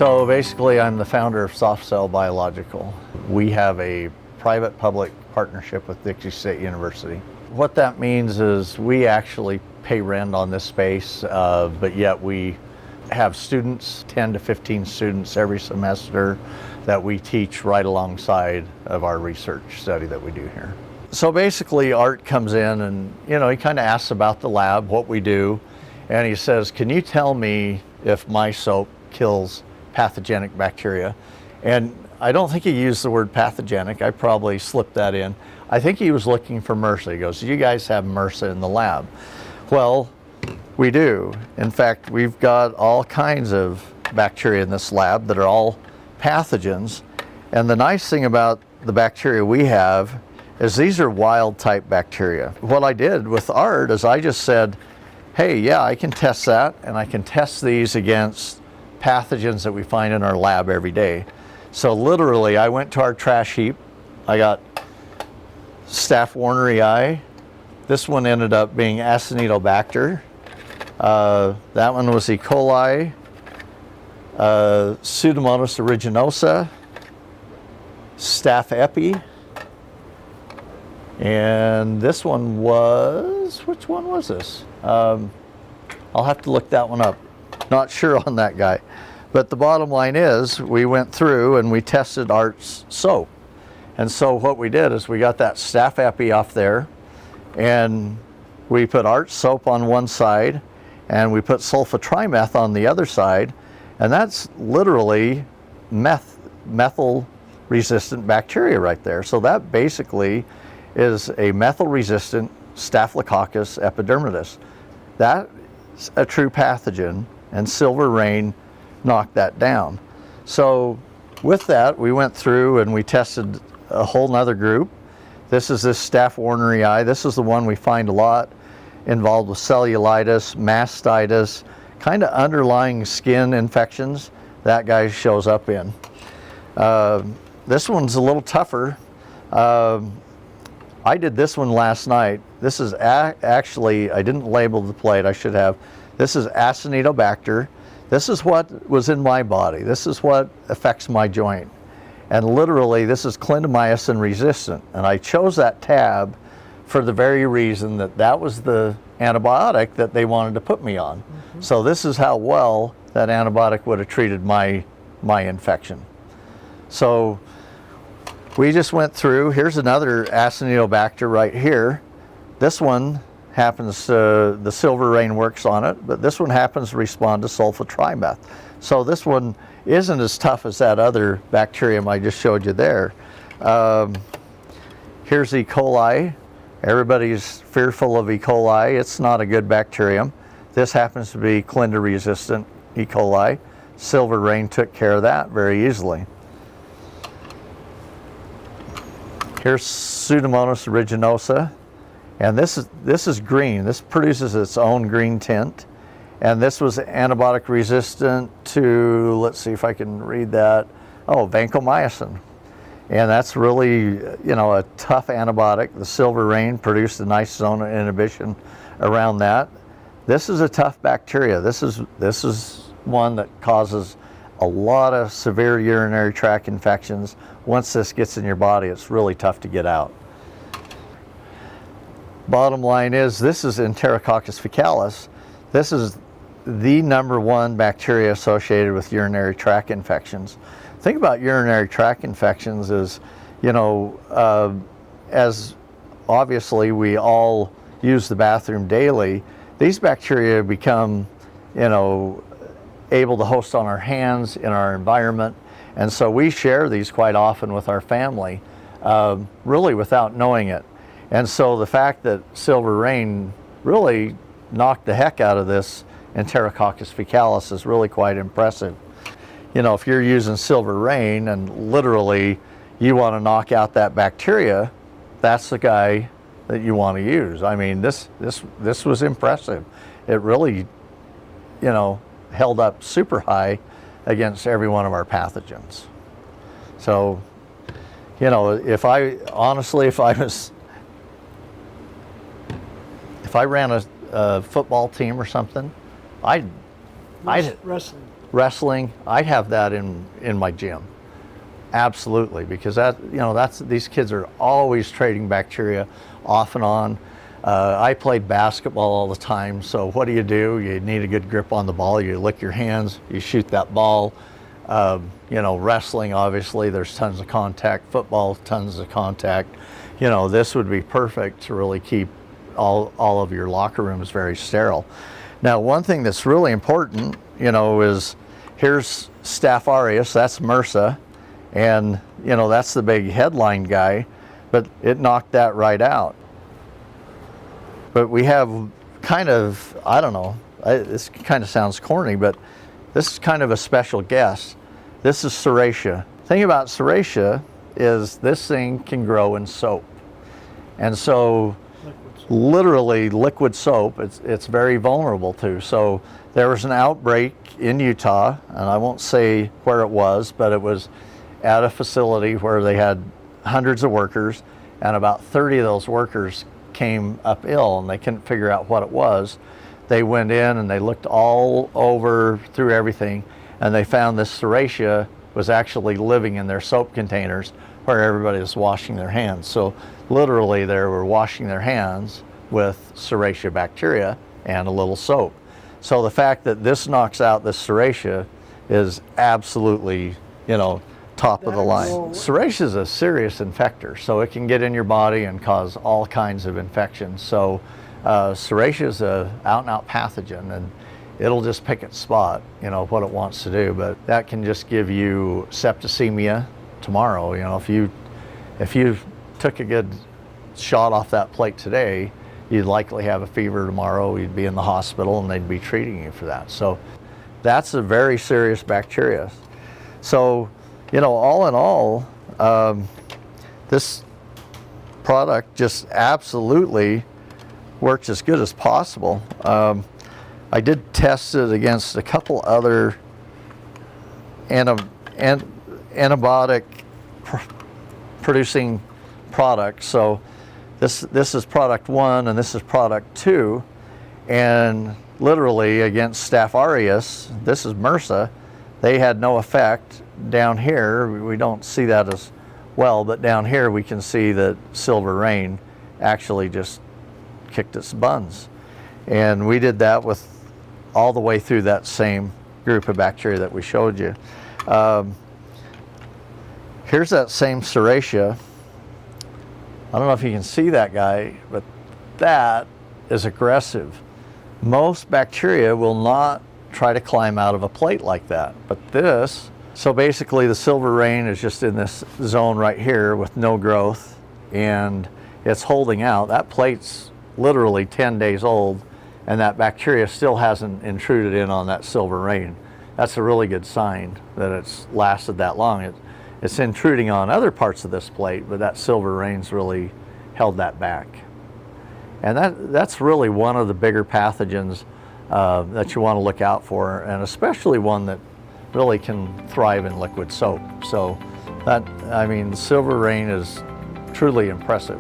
So basically, I'm the founder of Soft Cell Biological. We have a private-public partnership with Dixie State University. What that means is we actually pay rent on this space, but yet we have students, 10 to 15 students every semester that we teach right alongside of our research study that we do here. So basically, Art comes in and, he kind of asks about the lab, what we do, and he says, can you tell me if my soap kills pathogenic bacteria? And I don't think he used the word pathogenic. I probably slipped that in. I think he was looking for MRSA. He goes, you guys have MRSA in the lab. Well, we do. In fact, we've got all kinds of bacteria in this lab that are all pathogens. And the nice thing about the bacteria we have is these are wild type bacteria. What I did with Art is I just said, hey, yeah, I can test that, and I can test these against pathogens that we find in our lab every day. So literally, I went to our trash heap. I got Staph Warneri. This one ended up being Acinetobacter. That one was E. coli, Pseudomonas aeruginosa, Staph epi, and this one was, which one was this? I'll have to look that one up. Not sure on that guy. But the bottom line is we went through and we tested Art's soap. And so what we did is we got that Staph epi off there, and we put Art's soap on one side and we put sulfotrimeth on the other side, and that's literally methyl resistant bacteria right there. So that basically is a methyl resistant Staphylococcus epidermidis. That's a true pathogen, and Silver Rain knocked that down. So with that, we went through and we tested a whole nother group. This is this Staph Warneri. This is the one we find a lot involved with cellulitis, mastitis, kind of underlying skin infections that guy shows up in. This one's a little tougher. I did this one last night. This is actually, I didn't label the plate, I should have. This is Acinetobacter. This is what was in my body. This is what affects my joint. And literally, this is clindamycin resistant. And I chose that tab for the very reason that that was the antibiotic that they wanted to put me on. Mm-hmm. So this is how well that antibiotic would have treated my infection. So we just went through. Here's another Acinetobacter right here. This one happens to, the Silver Rain works on it, but this one happens to respond to sulfotrimeth. So this one isn't as tough as that other bacterium I just showed you there. Here's E. coli. Everybody's fearful of E. coli. It's not a good bacterium. This happens to be Clinda resistant E. coli. Silver Rain took care of that very easily. Here's Pseudomonas aeruginosa, and this is green. This produces its own green tint, and this was antibiotic resistant to, let's see if I can read that, vancomycin. And that's really, a tough antibiotic. The Silver Rain produced a nice zone of inhibition around that. This is a tough bacteria. This is one that causes a lot of severe urinary tract infections. Once this gets in your body, it's really tough to get out. Bottom line is, this is Enterococcus faecalis. This is the #1 bacteria associated with urinary tract infections. Think about urinary tract infections as, as obviously we all use the bathroom daily, these bacteria become, able to host on our hands, in our environment, and so we share these quite often with our family, really without knowing it. And so the fact that Silver Rain really knocked the heck out of this Enterococcus faecalis is really quite impressive. If you're using Silver Rain and literally you want to knock out that bacteria, that's the guy that you want to use. I mean, this was impressive. It really, held up super high against every one of our pathogens. So, if I ran a football team or something, wrestling. wrestling, I have that in my gym. Absolutely, because these kids are always trading bacteria off and on. I played basketball all the time, so what do? You need a good grip on the ball. You lick your hands, you shoot that ball. Wrestling, obviously, there's tons of contact. Football, tons of contact. This would be perfect to really keep all of your locker rooms very sterile. Now, one thing that's really important, is here's Staph aureus, that's MRSA, and that's the big headline guy, but it knocked that right out. But we have kind of, I don't know, this kind of sounds corny, but this is kind of a special guest. This is Serratia. The thing about Serratia is this thing can grow in soap. And so literally liquid soap, it's very vulnerable to. So there was an outbreak in Utah, and I won't say where it was, but it was at a facility where they had hundreds of workers, and about 30 of those workers came up ill, and they couldn't figure out what it was. They went in and they looked all over through everything, and they found this Serratia was actually living in their soap containers where everybody was washing their hands. So literally they were washing their hands with Serratia bacteria and a little soap. So the fact that this knocks out this Serratia is absolutely, top of the line. Serratia is a serious infector, so it can get in your body and cause all kinds of infections. So Serratia is a out-and-out pathogen, and it'll just pick its spot, what it wants to do. But that can just give you septicemia tomorrow. If you took a good shot off that plate today, you'd likely have a fever tomorrow. You'd be in the hospital, and they'd be treating you for that. So that's a very serious bacteria. So, all in all, this product just absolutely works as good as possible. I did test it against a couple other antibiotic producing products. So this is product 1 and this is product 2, and literally against Staph aureus, this is MRSA, they had no effect. Down here we don't see that as well, but down here we can see that Silver Rain actually just kicked its buns. And we did that with all the way through that same group of bacteria that we showed you. Here's that same Serratia. I don't know if you can see that guy, but that is aggressive. Most bacteria will not try to climb out of a plate like that, but this, so basically the Silver Rain is just in this zone right here with no growth, and it's holding out. That plate's literally 10 days old, and that bacteria still hasn't intruded in on that Silver Rain. That's a really good sign that it's lasted that long. It's intruding on other parts of this plate, but that Silver Rain's really held that back. And that's really one of the bigger pathogens that you want to look out for, and especially one that really can thrive in liquid soap. So Silver Rain is truly impressive.